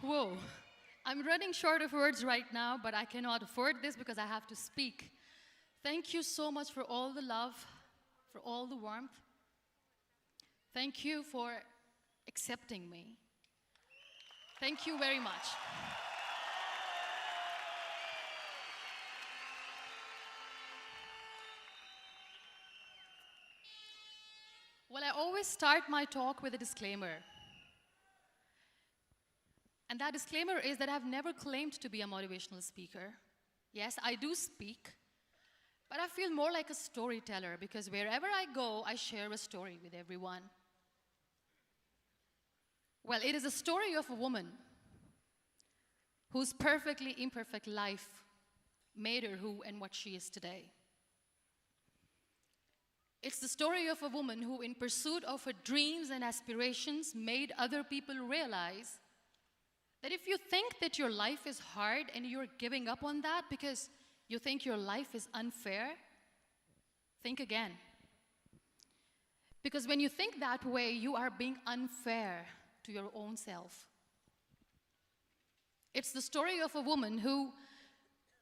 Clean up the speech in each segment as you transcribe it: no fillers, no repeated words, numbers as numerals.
Whoa. I'm running short of words right now, but I cannot afford this because I have to speak. Thank you so much for all the love, for all the warmth. Thank you for accepting me. Thank you very much. Well, I always start my talk with a disclaimer. And that disclaimer is that I've never claimed to be a motivational speaker. Yes, I do speak, but I feel more like a storyteller because wherever I go, I share a story with everyone. Well, it is a story of a woman whose perfectly imperfect life made her who and what she is today. It's the story of a woman who, in pursuit of her dreams and aspirations, made other people realize that if you think that your life is hard and you're giving up on that because you think your life is unfair, think again. Because when you think that way, you are being unfair to your own self. It's the story of a woman who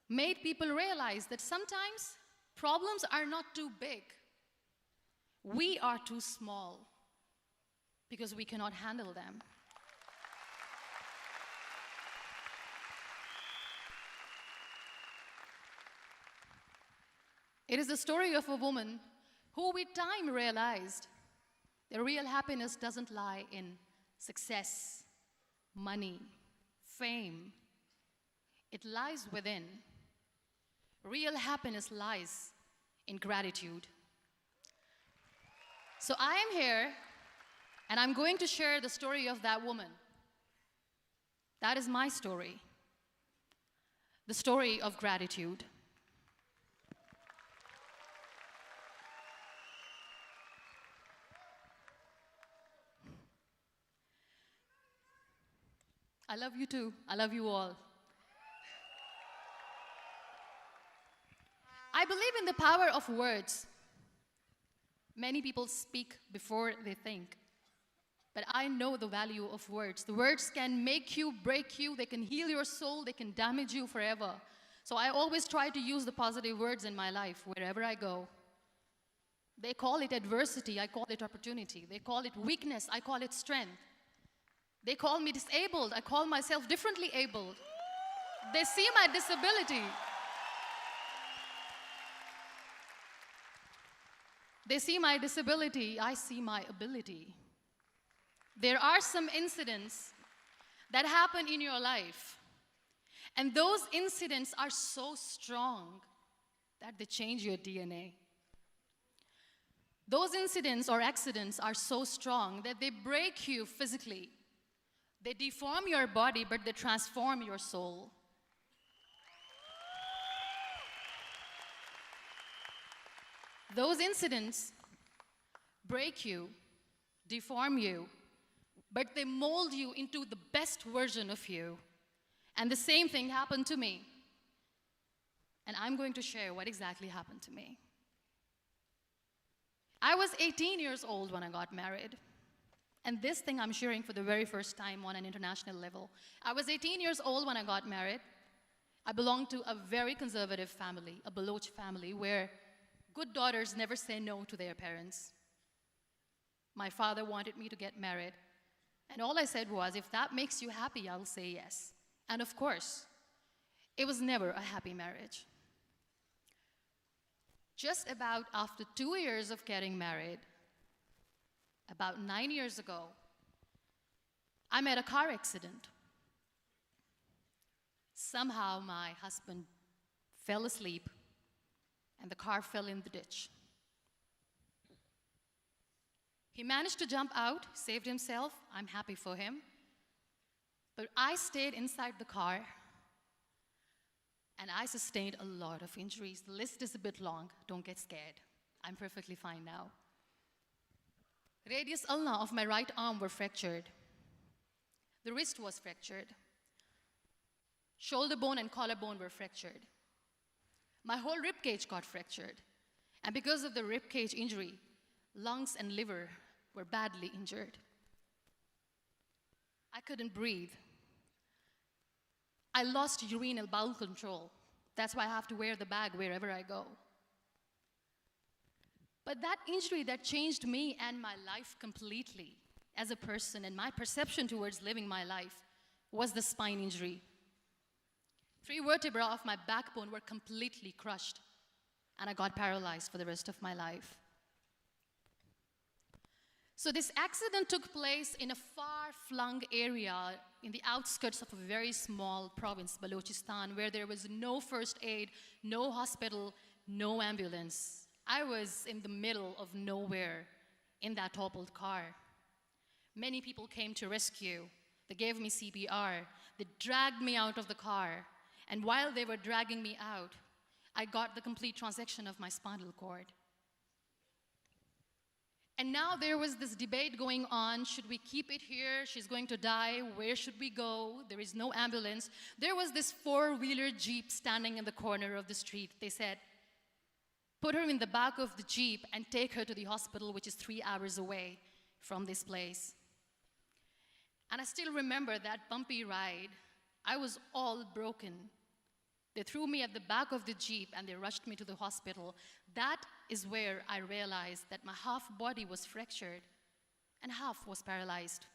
made people realize that sometimes problems are not too big. We are too small because we cannot handle them. It is the story of a woman who with time realized that real happiness doesn't lie in success, money, fame. It lies within. Real happiness lies in gratitude. So I am here, and I'm going to share the story of that woman. That is my story. The story of gratitude. I love you too. I love you all. I believe in the power of words. Many people speak before they think. But I know the value of words. The words can make you, break you, they can heal your soul, they can damage you forever. So I always try to use the positive words in my life wherever I go. They call it adversity, I call it opportunity. They call it weakness, I call it strength. They call me disabled, I call myself differently abled. They see my disability. They see my disability, I see my ability. There are some incidents that happen in your life, and those incidents are so strong that they change your DNA. Those incidents or accidents are so strong that they break you physically. They deform your body, but they transform your soul. Those incidents break you, deform you, but they mold you into the best version of you. And the same thing happened to me. And I'm going to share what exactly happened to me. I was 18 years old when I got married. And this thing I'm sharing for the very first time on an international level. I was 18 years old when I got married. I belonged to a very conservative family, a Baloch family, where good daughters never say no to their parents. My father wanted me to get married. And all I said was, if that makes you happy, I'll say yes. And of course, it was never a happy marriage. Just about after 2 years of getting married, about 9 years ago, I met a car accident. Somehow my husband fell asleep and the car fell in the ditch. He managed to jump out, saved himself. I'm happy for him. But I stayed inside the car and I sustained a lot of injuries. The list is a bit long. Don't get scared. I'm perfectly fine now. Radius ulna of my right arm were fractured. The wrist was fractured. Shoulder bone and collarbone were fractured. My whole rib cage got fractured. And because of the rib cage injury, lungs and liver were badly injured. I couldn't breathe. I lost urine and bowel control. That's why I have to wear the bag wherever I go. But that injury that changed me and my life completely as a person and my perception towards living my life was the spine injury. 3 vertebrae of my backbone were completely crushed, and I got paralyzed for the rest of my life. So this accident took place in a far-flung area in the outskirts of a very small province, Balochistan, where there was no first aid, no hospital, no ambulance. I was in the middle of nowhere in that toppled car. Many people came to rescue. They gave me CPR. They dragged me out of the car. And while they were dragging me out, I got the complete transection of my spinal cord. And now there was this debate going on. Should we keep it here? She's going to die. Where should we go? There is no ambulance. There was this 4-wheeler Jeep standing in the corner of the street. They said, put her in the back of the Jeep and take her to the hospital, which is 3 hours away from this place. And I still remember that bumpy ride. I was all broken. They threw me at the back of the Jeep and they rushed me to the hospital. That is where I realized that my half body was fractured and half was paralyzed.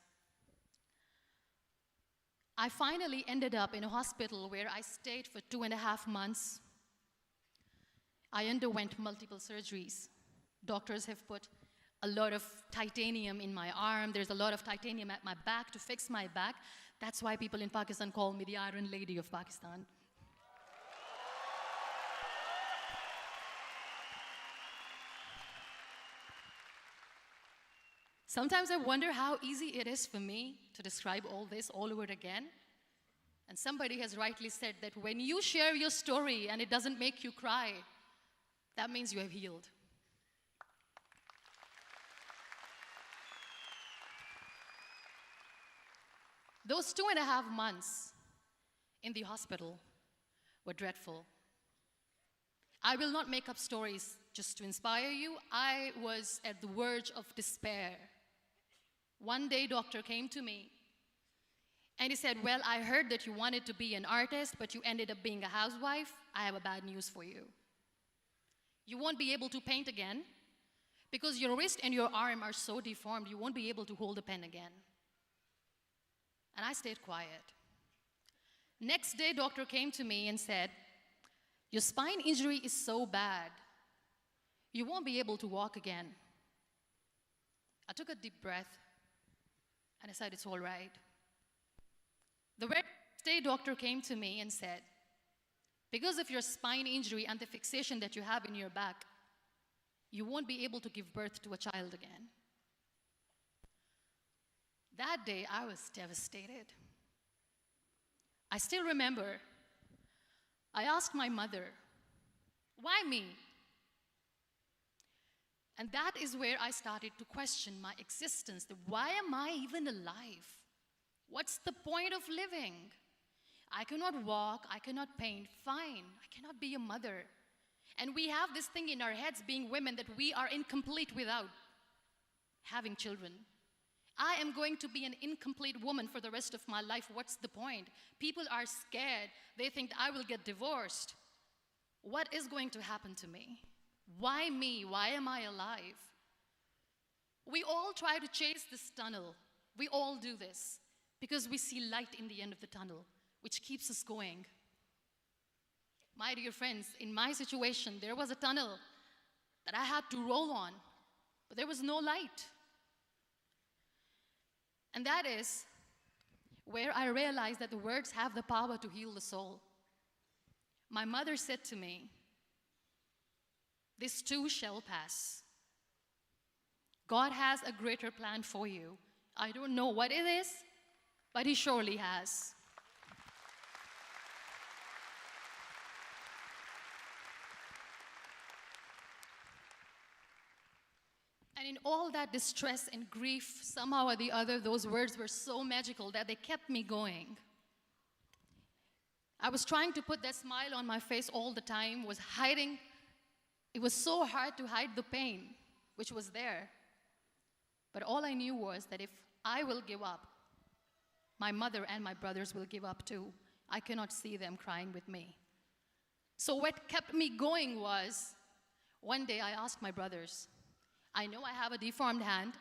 I finally ended up in a hospital where I stayed for 2.5 months. I underwent multiple surgeries. Doctors have put a lot of titanium in my arm. There's a lot of titanium at my back to fix my back. That's why people in Pakistan call me the Iron Lady of Pakistan. Sometimes I wonder how easy it is for me to describe all this all over again. And somebody has rightly said that when you share your story and it doesn't make you cry, that means you have healed. Those 2.5 months in the hospital were dreadful. I will not make up stories just to inspire you. I was at the verge of despair. One day, doctor came to me and he said, well, I heard that you wanted to be an artist, but you ended up being a housewife. I have a bad news for you. You won't be able to paint again because your wrist and your arm are so deformed, you won't be able to hold a pen again. And I stayed quiet. Next day, doctor came to me and said, your spine injury is so bad, you won't be able to walk again. I took a deep breath and I said, it's all right. The very next day, doctor came to me and said, because of your spine injury and the fixation that you have in your back, you won't be able to give birth to a child again. That day, I was devastated. I still remember, I asked my mother, why me? And that is where I started to question my existence. Why am I even alive? What's the point of living? I cannot walk, I cannot paint, fine, I cannot be a mother. And we have this thing in our heads, being women, that we are incomplete without having children. I am going to be an incomplete woman for the rest of my life. What's the point? People are scared. They think I will get divorced. What is going to happen to me? Why me? Why am I alive? We all try to chase this tunnel. We all do this because we see light in the end of the tunnel, which keeps us going. My dear friends, in my situation, there was a tunnel that I had to roll on, but there was no light. And that is where I realized that the words have the power to heal the soul. My mother said to me, this too shall pass. God has a greater plan for you. I don't know what it is, but He surely has. And in all that distress and grief, somehow or the other, those words were so magical that they kept me going. I was trying to put that smile on my face all the time, was hiding. It was so hard to hide the pain, which was there. But all I knew was that if I will give up, my mother and my brothers will give up too. I cannot see them crying with me. So what kept me going was, one day I asked my brothers, I know I have a deformed hand,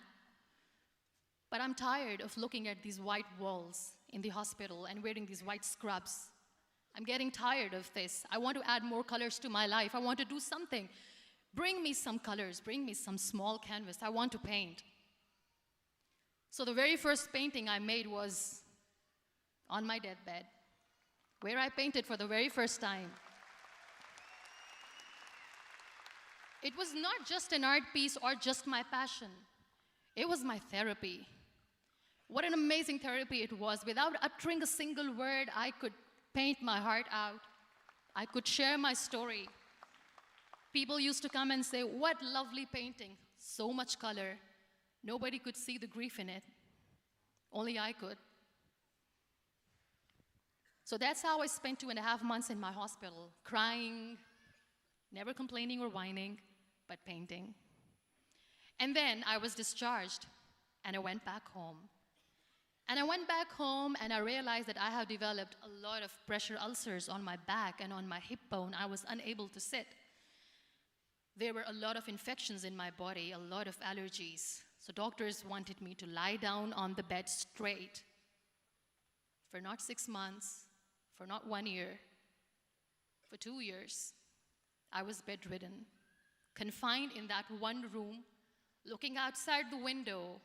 but I'm tired of looking at these white walls in the hospital and wearing these white scrubs. I'm getting tired of this. I want to add more colors to my life. I want to do something. Bring me some colors. Bring me some small canvas. I want to paint. So the very first painting I made was on my deathbed, where I painted for the very first time. It was not just an art piece or just my passion. It was my therapy. What an amazing therapy it was. Without uttering a single word, I could paint my heart out. I could share my story. People used to come and say, what lovely painting, so much color. Nobody could see the grief in it. Only I could. So that's how I spent 2.5 months in my hospital, crying, never complaining or whining, but painting. And then I was discharged, and I went back home. And I went back home, and I realized that I have developed a lot of pressure ulcers on my back and on my hip bone. I was unable to sit. There were a lot of infections in my body, a lot of allergies. So doctors wanted me to lie down on the bed straight for not 6 months, for not 1 year, for 2 years. I was bedridden, confined in that one room, looking outside the window,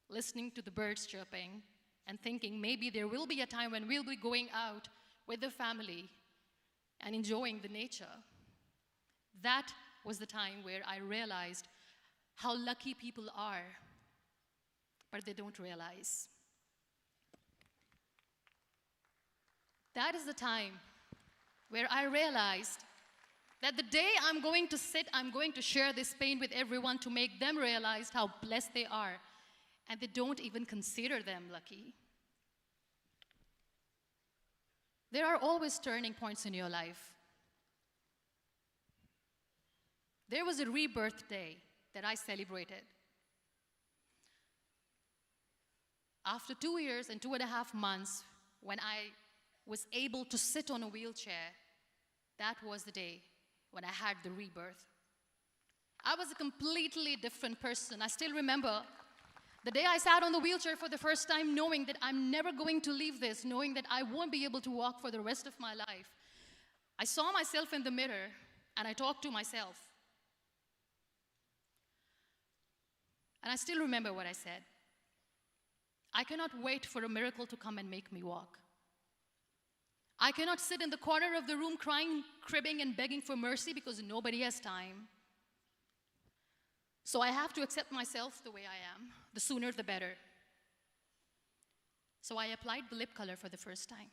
listening to the birds chirping, and thinking maybe there will be a time when we'll be going out with the family and enjoying the nature. That was the time where I realized how lucky people are, but they don't realize. That is the time where I realized that the day I'm going to sit, I'm going to share this pain with everyone to make them realize how blessed they are, and they don't even consider them lucky. There are always turning points in your life. There was a rebirth day that I celebrated. After 2 years and 2.5 months, when I was able to sit on a wheelchair, that was the day when I had the rebirth. I was a completely different person. I still remember the day I sat on the wheelchair for the first time, knowing that I'm never going to leave this, knowing that I won't be able to walk for the rest of my life. I saw myself in the mirror, and I talked to myself. And I still remember what I said. I cannot wait for a miracle to come and make me walk. I cannot sit in the corner of the room crying, cribbing, and begging for mercy because nobody has time. So I have to accept myself the way I am. The sooner, the better. So I applied the lip color for the first time.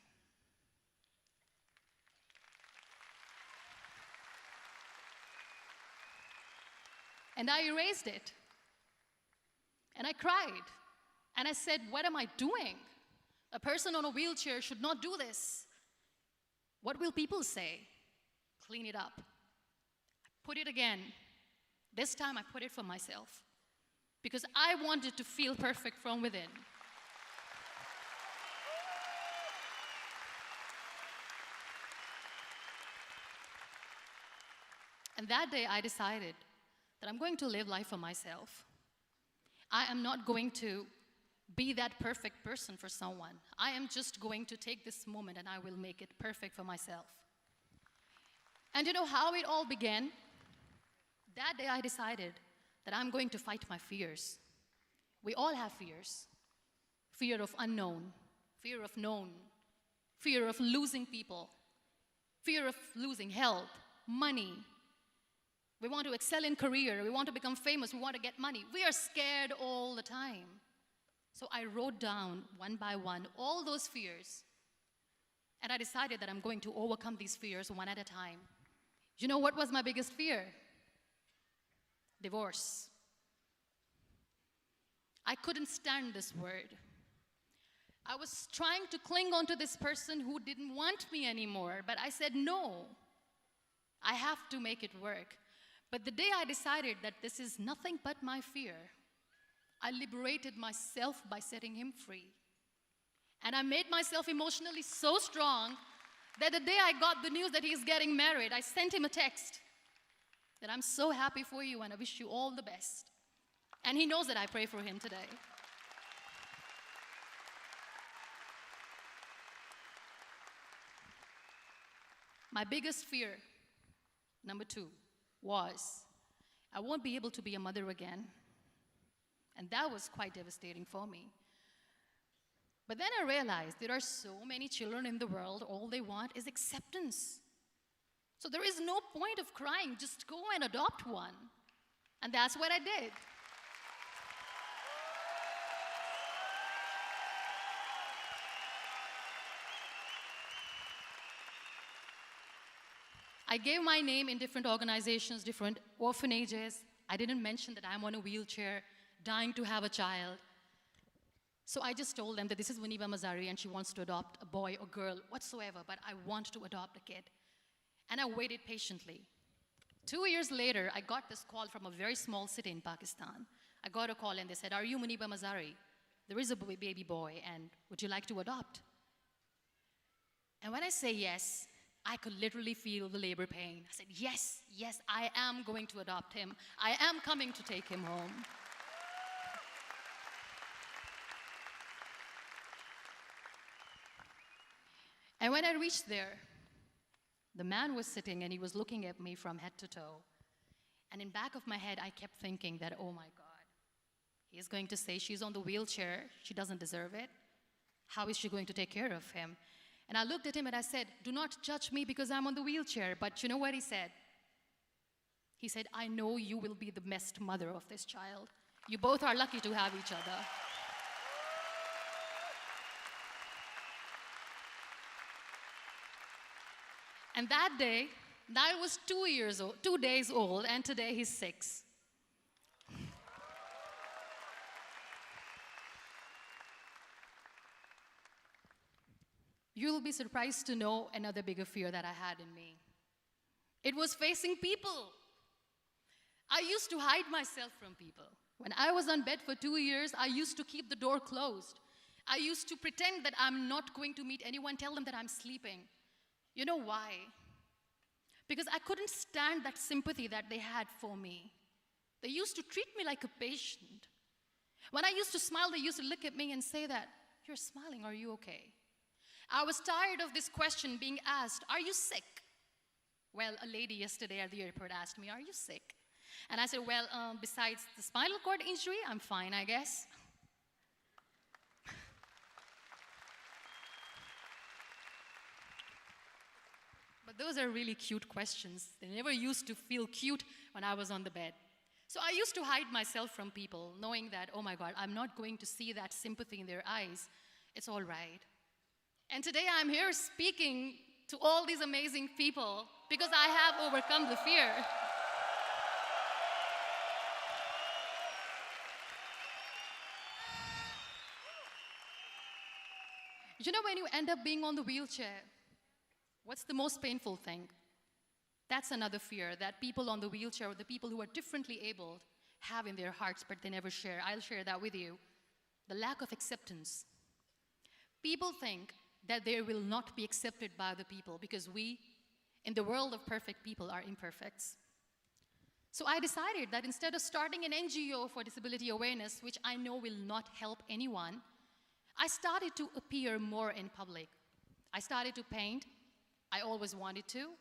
And I erased it. And I cried. And I said, what am I doing? A person on a wheelchair should not do this. What will people say? Clean it up. Put it again. This time I put it for myself. Because I wanted to feel perfect from within. And that day I decided that I'm going to live life for myself. I am not going to be that perfect person for someone. I am just going to take this moment and I will make it perfect for myself. And you know how it all began? That day I decided that I'm going to fight my fears. We all have fears. Fear of unknown, fear of known, fear of losing people, fear of losing health, money. We want to excel in career, we want to become famous, we want to get money. We are scared all the time. So I wrote down one by one all those fears. And I decided that I'm going to overcome these fears one at a time. You know what was my biggest fear? Divorce. I couldn't stand this word. I was trying to cling on to this person who didn't want me anymore, but I said no. I have to make it work. But the day I decided that this is nothing but my fear, I liberated myself by setting him free. And I made myself emotionally so strong that the day I got the news that he's getting married, I sent him a text that I'm so happy for you and I wish you all the best. And he knows that I pray for him today. My biggest fear, number 2, was I won't be able to be a mother again. And that was quite devastating for me. But then I realized there are so many children in the world, all they want is acceptance. So there is no point of crying, just go and adopt one. And that's what I did. I gave my name in different organizations, different orphanages. I didn't mention that I'm on a wheelchair, dying to have a child. So I just told them that this is Muniba Mazari and she wants to adopt a boy or girl, whatsoever, but I want to adopt a kid. And I waited patiently. 2 years later, I got this call from a very small city in Pakistan. I got a call and they said, "Are you Muniba Mazari? There is a baby boy and would you like to adopt?" And when I say yes, I could literally feel the labor pain. I said, yes, yes, I am going to adopt him. I am coming to take him home. And when I reached there, the man was sitting and he was looking at me from head to toe. And in back of my head, I kept thinking that, oh my God, he is going to say she's on the wheelchair, she doesn't deserve it. How is she going to take care of him? And I looked at him and I said, "Do not judge me because I'm on the wheelchair." But you know what he said? He said, "I know you will be the best mother of this child. You both are lucky to have each other." And that day, I was 2 days old, and today he's 6. You'll be surprised to know another bigger fear that I had in me. It was facing people. I used to hide myself from people. When I was on bed for 2 years, I used to keep the door closed. I used to pretend that I'm not going to meet anyone, tell them that I'm sleeping. You know why? Because I couldn't stand that sympathy that they had for me. They used to treat me like a patient. When I used to smile, they used to look at me and say that, "You're smiling, are you okay?" I was tired of this question being asked, "Are you sick?" Well, a lady yesterday at the airport asked me, "Are you sick?" And I said, "Well, besides the spinal cord injury, I'm fine, I guess." But those are really cute questions. They never used to feel cute when I was on the bed. So I used to hide myself from people, knowing that, oh my God, I'm not going to see that sympathy in their eyes. It's all right. And today I'm here speaking to all these amazing people because I have overcome the fear. You know, when you end up being on the wheelchair, what's the most painful thing? That's another fear that people on the wheelchair or the people who are differently abled have in their hearts, but they never share. I'll share that with you. The lack of acceptance. People think that they will not be accepted by the people because we, in the world of perfect people, are imperfects. So I decided that instead of starting an NGO for disability awareness, which I know will not help anyone, I started to appear more in public. I started to paint. I always wanted to.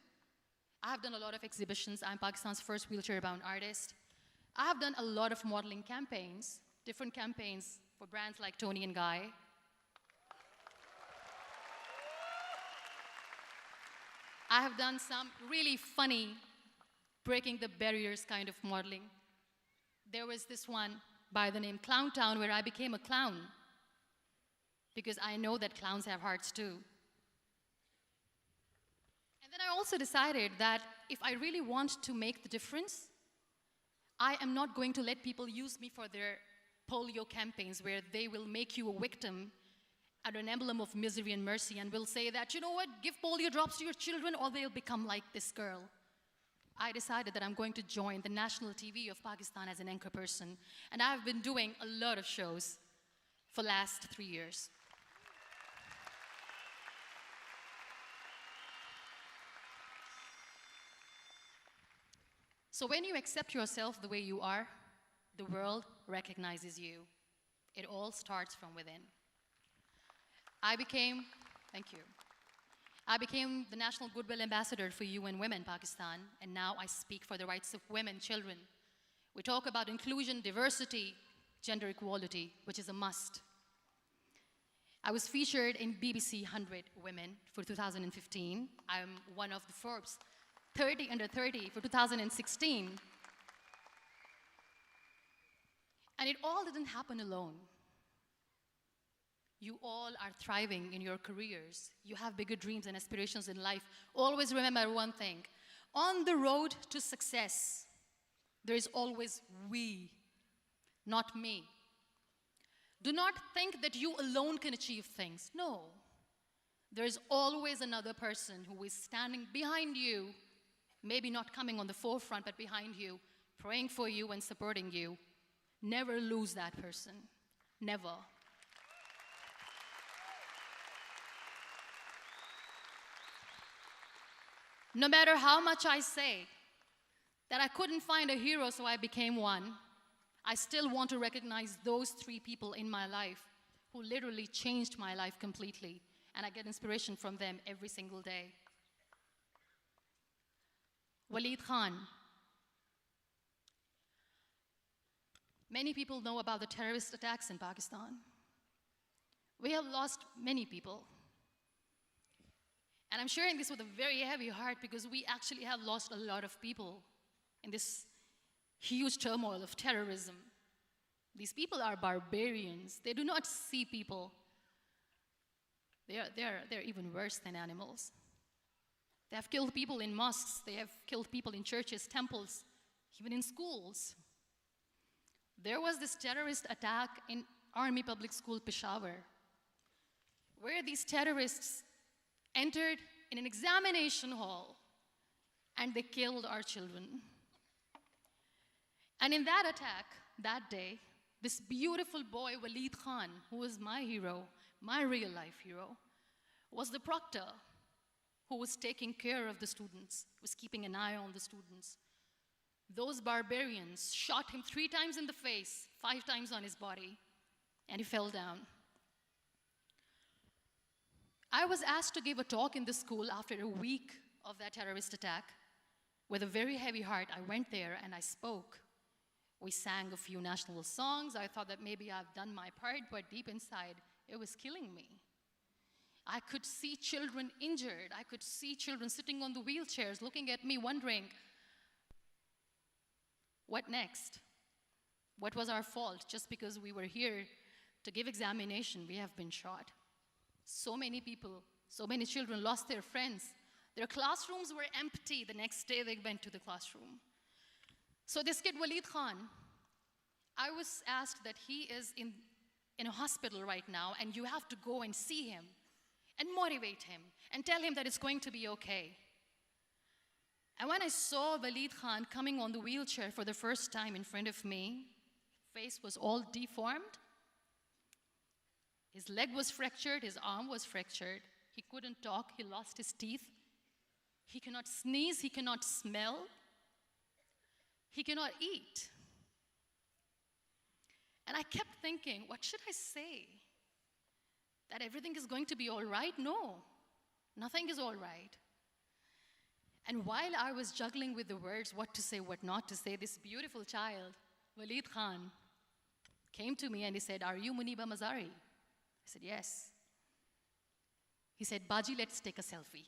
I have done a lot of exhibitions. I'm Pakistan's first wheelchair-bound artist. I have done a lot of modeling campaigns, different campaigns for brands like Tony and Guy. I have done some really funny, breaking the barriers kind of modeling. There was this one by the name Clown Town where I became a clown because I know that clowns have hearts too. And then I also decided that if I really want to make the difference, I am not going to let people use me for their polio campaigns where they will make you a victim and an emblem of misery and mercy and will say that, you know what, give polio drops to your children or they'll become like this girl. I decided that I'm going to join the national TV of Pakistan as an anchor person. And I've been doing a lot of shows for the last 3 years. So when you accept yourself the way you are, the world recognizes you. It all starts from within. Thank you. I became the National Goodwill Ambassador for UN Women Pakistan, and now I speak for the rights of women, children. We talk about inclusion, diversity, gender equality, which is a must. I was featured in BBC 100 Women for 2015. I'm one of the Forbes 30 under 30 for 2016. And it all didn't happen alone. You all are thriving in your careers. You have bigger dreams and aspirations in life. Always remember one thing. On the road to success, there is always we, not me. Do not think that you alone can achieve things. No. There is always another person who is standing behind you, maybe not coming on the forefront, but behind you, praying for you and supporting you. Never lose that person. Never. No matter how much I say that I couldn't find a hero, so I became one, I still want to recognize those 3 people in my life who literally changed my life completely, and I get inspiration from them every single day. Waleed Khan. Many people know about the terrorist attacks in Pakistan. We have lost many people. And I'm sharing this with a very heavy heart because we actually have lost a lot of people in this huge turmoil of terrorism. These people are barbarians. They do not see people. They're even worse than animals. They have killed people in mosques. They have killed people in churches, temples, even in schools. There was this terrorist attack in Army Public School, Peshawar, where these terrorists entered in an examination hall and they killed our children. And in that attack, that day, this beautiful boy, Waleed Khan, who was my hero, my real life hero, was the proctor who was taking care of the students, was keeping an eye on the students. Those barbarians shot him 3 times in the face, 5 times on his body, and he fell down. I was asked to give a talk in the school after a week of that terrorist attack. With a very heavy heart, I went there and I spoke. We sang a few national songs. I thought that maybe I've done my part, but deep inside, it was killing me. I could see children injured. I could see children sitting on the wheelchairs, looking at me, wondering, what next? What was our fault? Just because we were here to give examination, we have been shot. So many people, so many children lost their friends. Their classrooms were empty. The next day they went to the classroom. So this kid, Waleed Khan, I was asked that he is in a hospital right now, and you have to go and see him and motivate him and tell him that it's going to be okay. And when I saw Waleed Khan coming on the wheelchair for the first time in front of me, face was all deformed. His leg was fractured, his arm was fractured. He couldn't talk, he lost his teeth. He cannot sneeze, he cannot smell. He cannot eat. And I kept thinking, what should I say? That everything is going to be all right? No, nothing is all right. And while I was juggling with the words, what to say, what not to say, this beautiful child, Waleed Khan, came to me and he said, "Are you Muniba Mazari?" I said, "Yes." He said, "Baji, let's take a selfie."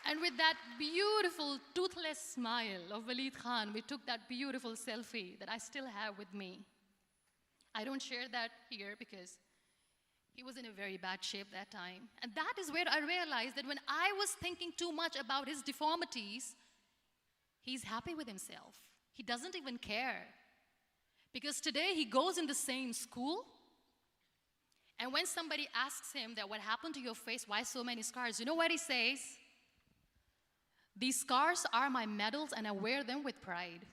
And with that beautiful, toothless smile of Waleed Khan, we took that beautiful selfie that I still have with me. I don't share that here because he was in a very bad shape that time. And that is where I realized that when I was thinking too much about his deformities, he's happy with himself. He doesn't even care. Because today he goes in the same school, and when somebody asks him that, "What happened to your face? Why so many scars?" You know what he says? "These scars are my medals and I wear them with pride."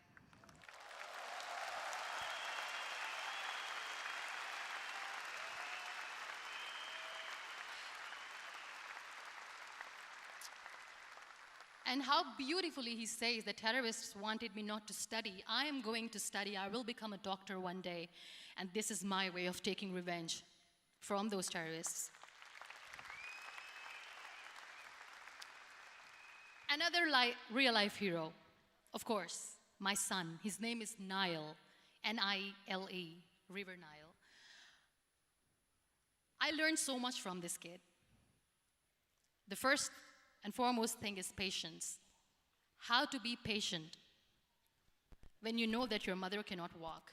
And how beautifully he says the terrorists wanted me not to study. I am going to study. I will become a doctor one day. And this is my way of taking revenge from those terrorists. Another real-life hero, of course, my son. His name is Nile, N-I-L-E, River Nile. I learned so much from this kid. The first and foremost thing is patience. How to be patient when you know that your mother cannot walk,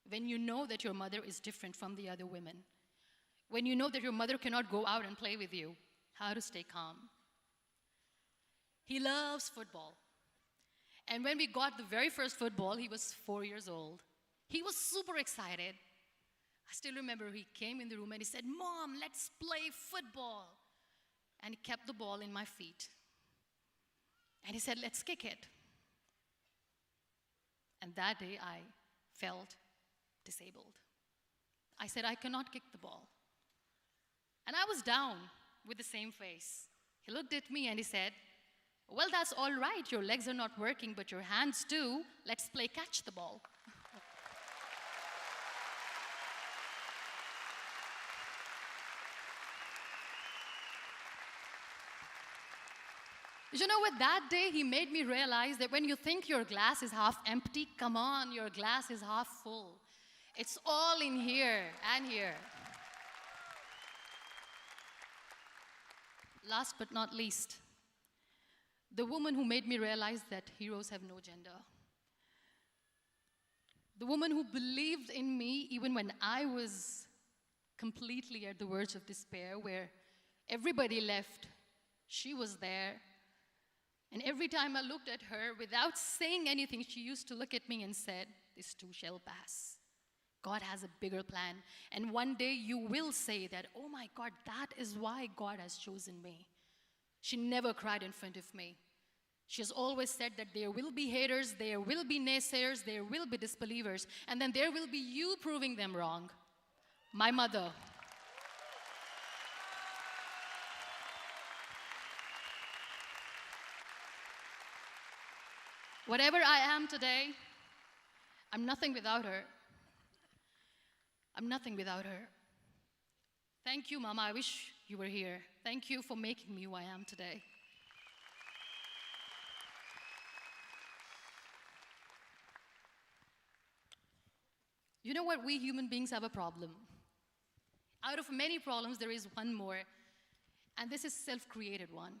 when you know that your mother is different from the other women, when you know that your mother cannot go out and play with you, how to stay calm. He loves football. And when we got the very first football, he was 4 years old. He was super excited. I still remember he came in the room and he said, "Mom, let's play football." And he kept the ball in my feet. And he said, "Let's kick it." And that day I felt disabled. I said, "I cannot kick the ball." And I was down with the same face. He looked at me and he said, "Well, that's all right. Your legs are not working, but your hands do. Let's play catch the ball." You know what? That day he made me realize that when you think your glass is half empty, come on, your glass is half full. It's all in here and here. Last but not least, the woman who made me realize that heroes have no gender. The woman who believed in me even when I was completely at the verge of despair, where everybody left, she was there. And every time I looked at her, without saying anything, she used to look at me and said, "This too shall pass. God has a bigger plan. And one day you will say that, oh my God, that is why God has chosen me." She never cried in front of me. She has always said that there will be haters, there will be naysayers, there will be disbelievers, and then there will be you proving them wrong. My mother. Whatever I am today, I'm nothing without her. I'm nothing without her. Thank you, Mama. I wish you were here. Thank you for making me who I am today. You know what? We human beings have a problem. Out of many problems, there is one more, and this is a self-created one.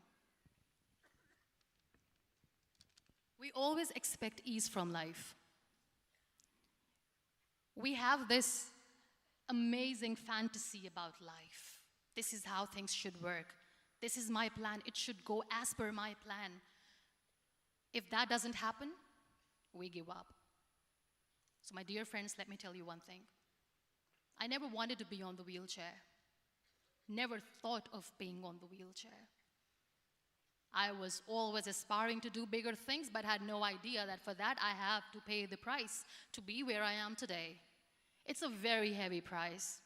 We always expect ease from life. We have this amazing fantasy about life. This is how things should work. This is my plan. It should go as per my plan. If that doesn't happen, we give up. So my dear friends, let me tell you one thing. I never wanted to be on the wheelchair. Never thought of being on the wheelchair. I was always aspiring to do bigger things, but had no idea that for that I have to pay the price to be where I am today. It's a very heavy price.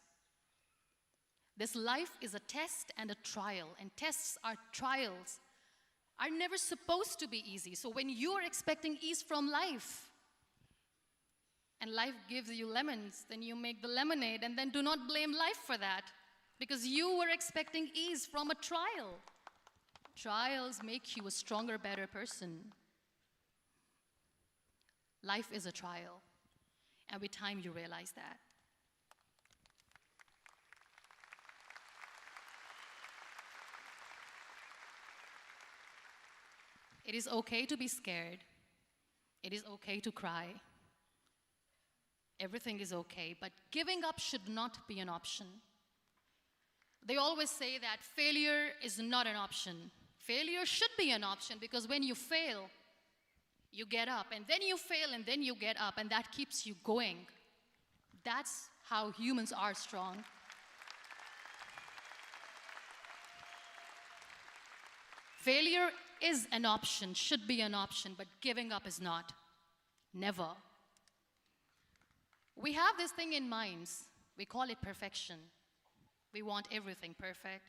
This life is a test and a trial, and tests are trials are never supposed to be easy. So when you are expecting ease from life, and life gives you lemons, then you make the lemonade, and then do not blame life for that, because you were expecting ease from a trial. Trials make you a stronger, better person. Life is a trial, and with time you realize that. It is okay to be scared. It is okay to cry. Everything is okay, but giving up should not be an option. They always say that failure is not an option. Failure should be an option, because when you fail, you get up, and then you fail, and then you get up, and that keeps you going. That's how humans are strong. Failure is an option, should be an option, but giving up is not. Never. We have this thing in minds. We call it perfection. We want everything perfect.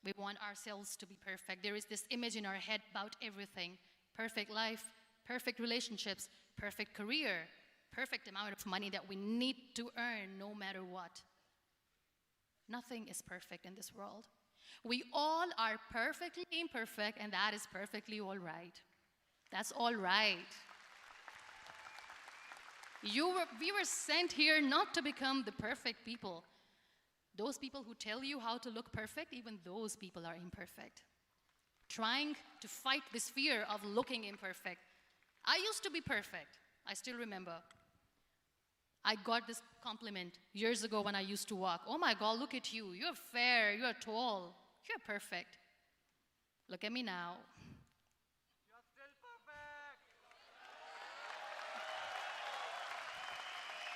We want ourselves to be perfect. There is this image in our head about everything. Perfect life, perfect relationships, perfect career, perfect amount of money that we need to earn no matter what. Nothing is perfect in this world. We all are perfectly imperfect, and that is perfectly all right. That's all right. We were sent here not to become the perfect people. Those people who tell you how to look perfect, even those people are imperfect. Trying to fight this fear of looking imperfect. I used to be perfect. I still remember. I got this compliment years ago when I used to walk. Oh my God, look at you. You're fair, you're tall, you're perfect. Look at me now. You're still perfect.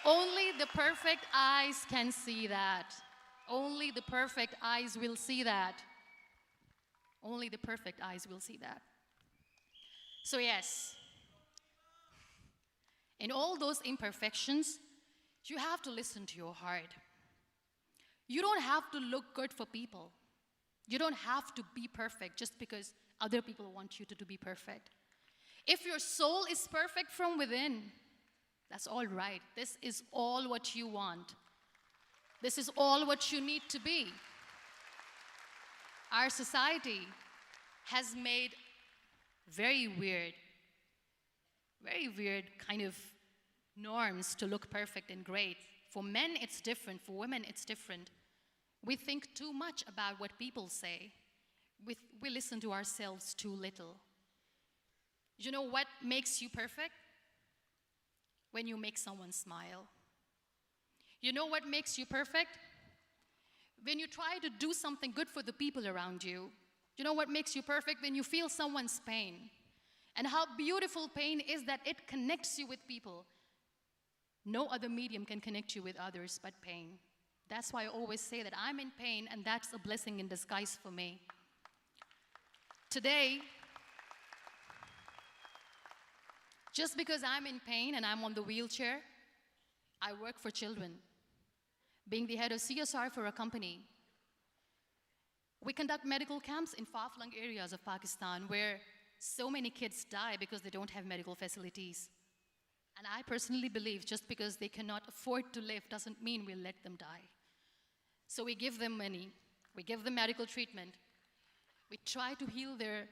Only the perfect eyes can see that. Only the perfect eyes will see that. Only the perfect eyes will see that. So yes, in all those imperfections, you have to listen to your heart. You don't have to look good for people. You don't have to be perfect just because other people want you to be perfect. If your soul is perfect from within, that's all right. This is all what you want. This is all what you need to be. Our society has made very weird kind of norms to look perfect and great. For men, it's different. For women, it's different. We think too much about what people say. We listen to ourselves too little. You know what makes you perfect? When you make someone smile. You know what makes you perfect? When you try to do something good for the people around you. You know what makes you perfect? When you feel someone's pain. And how beautiful pain is that it connects you with people. No other medium can connect you with others but pain. That's why I always say that I'm in pain, and that's a blessing in disguise for me. Today, just because I'm in pain and I'm on the wheelchair, I work for children. Being the head of CSR for a company, we conduct medical camps in far-flung areas of Pakistan where so many kids die because they don't have medical facilities. And I personally believe just because they cannot afford to live doesn't mean we'll let them die. So we give them money, we give them medical treatment, we try to heal their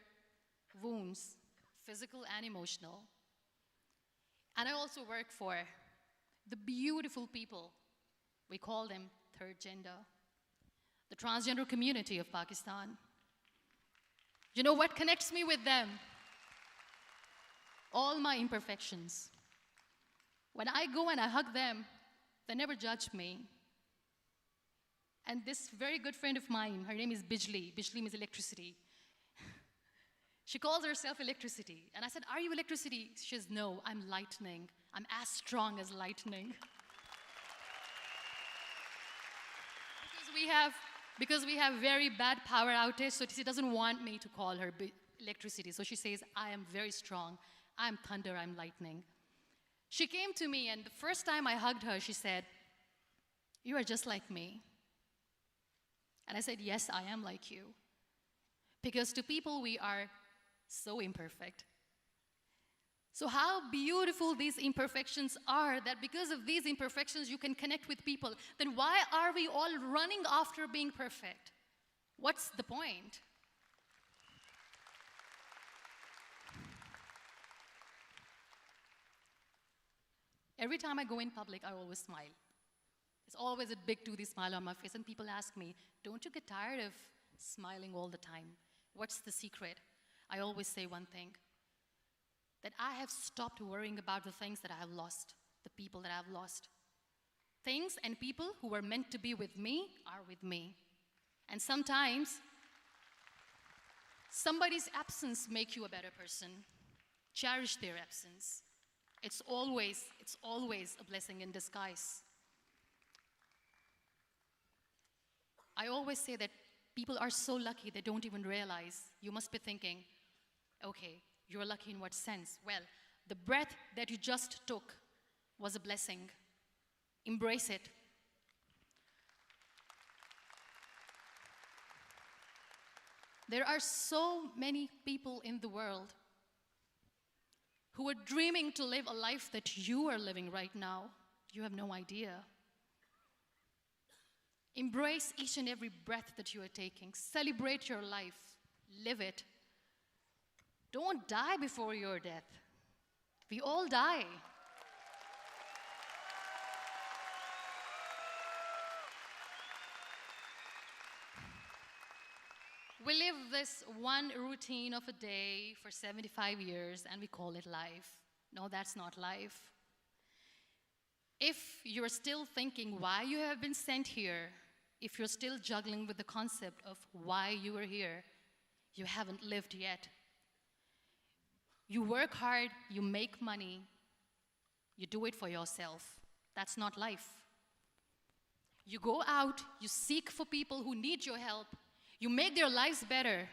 wounds, physical and emotional. And I also work for the beautiful people, we call them third gender, the transgender community of Pakistan. You know what connects me with them? All my imperfections. When I go and I hug them, they never judge me. And this very good friend of mine, her name is Bijli. Bijli means electricity. She calls herself electricity. And I said, are you electricity? She says, no, I'm lightning. I'm as strong as lightning. Because we have very bad power outage, so she doesn't want me to call her electricity. So she says, I am very strong. I'm thunder, I'm lightning. She came to me, and the first time I hugged her, she said, you are just like me. And I said, yes, I am like you. Because to people, we are so imperfect. So how beautiful these imperfections are, that because of these imperfections, you can connect with people. Then why are we all running after being perfect? What's the point? Every time I go in public, I always smile. It's always a big toothy smile on my face, and people ask me, don't you get tired of smiling all the time? What's the secret? I always say one thing, that I have stopped worrying about the things that I have lost, the people that I have lost. Things and people who were meant to be with me are with me. And sometimes, somebody's absence makes you a better person. Cherish their absence. It's always a blessing in disguise. I always say that people are so lucky they don't even realize. You must be thinking, okay, you're lucky in what sense? Well, the breath that you just took was a blessing. Embrace it. There are so many people in the world who are dreaming to live a life that you are living right now. You have no idea. Embrace each and every breath that you are taking. Celebrate your life. Live it. Don't die before your death. We all die. We live this one routine of a day for 75 years and we call it life. No, that's not life. If you're still thinking why you have been sent here, if you're still juggling with the concept of why you are here, you haven't lived yet. You work hard, you make money, you do it for yourself. That's not life. You go out, you seek for people who need your help, you make their lives better.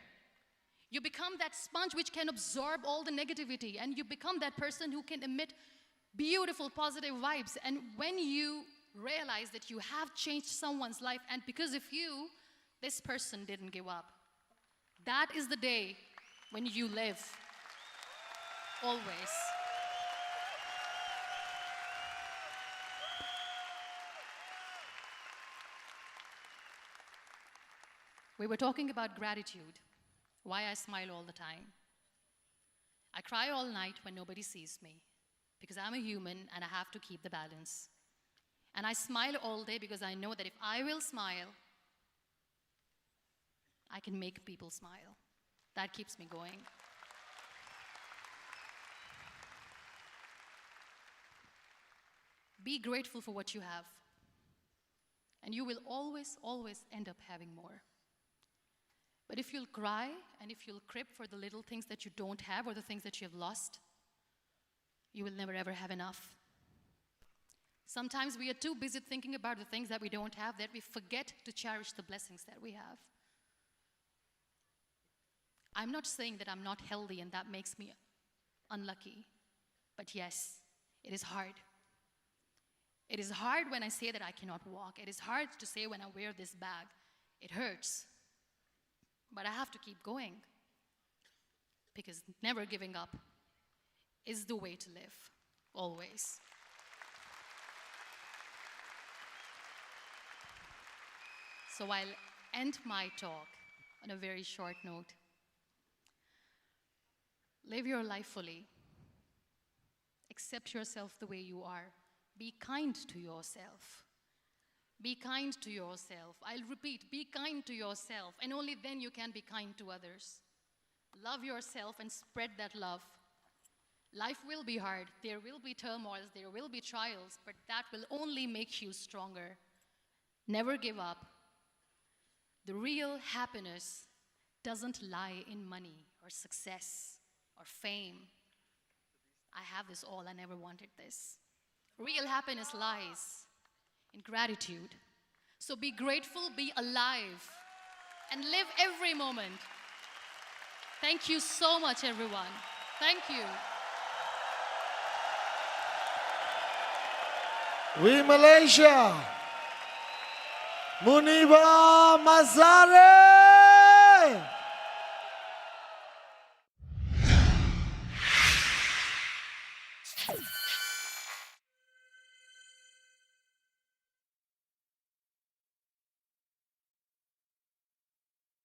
You become that sponge which can absorb all the negativity, and you become that person who can emit beautiful, positive vibes. And when you realize that you have changed someone's life, and because of you, this person didn't give up, that is the day when you live. Always. We were talking about gratitude, why I smile all the time. I cry all night when nobody sees me, because I'm a human and I have to keep the balance. And I smile all day because I know that if I will smile, I can make people smile. That keeps me going. Be grateful for what you have, and you will always, always end up having more. But if you'll cry and if you'll crib for the little things that you don't have or the things that you have lost, you will never ever have enough. Sometimes we are too busy thinking about the things that we don't have that we forget to cherish the blessings that we have. I'm not saying that I'm not healthy and that makes me unlucky, but yes, it is hard. It is hard when I say that I cannot walk. It is hard to say when I wear this bag. It hurts. But I have to keep going, because never giving up is the way to live, always. So I'll end my talk on a very short note. Live your life fully. Accept yourself the way you are. Be kind to yourself. Be kind to yourself. I'll repeat, be kind to yourself, and only then you can be kind to others. Love yourself and spread that love. Life will be hard. There will be turmoils, there will be trials, but that will only make you stronger. Never give up. The real happiness doesn't lie in money or success or fame. I have this all, I never wanted this. Real happiness lies in gratitude. So be grateful, be alive, and live every moment. Thank you so much, everyone. Thank you. We Malaysia. Muniba mazari.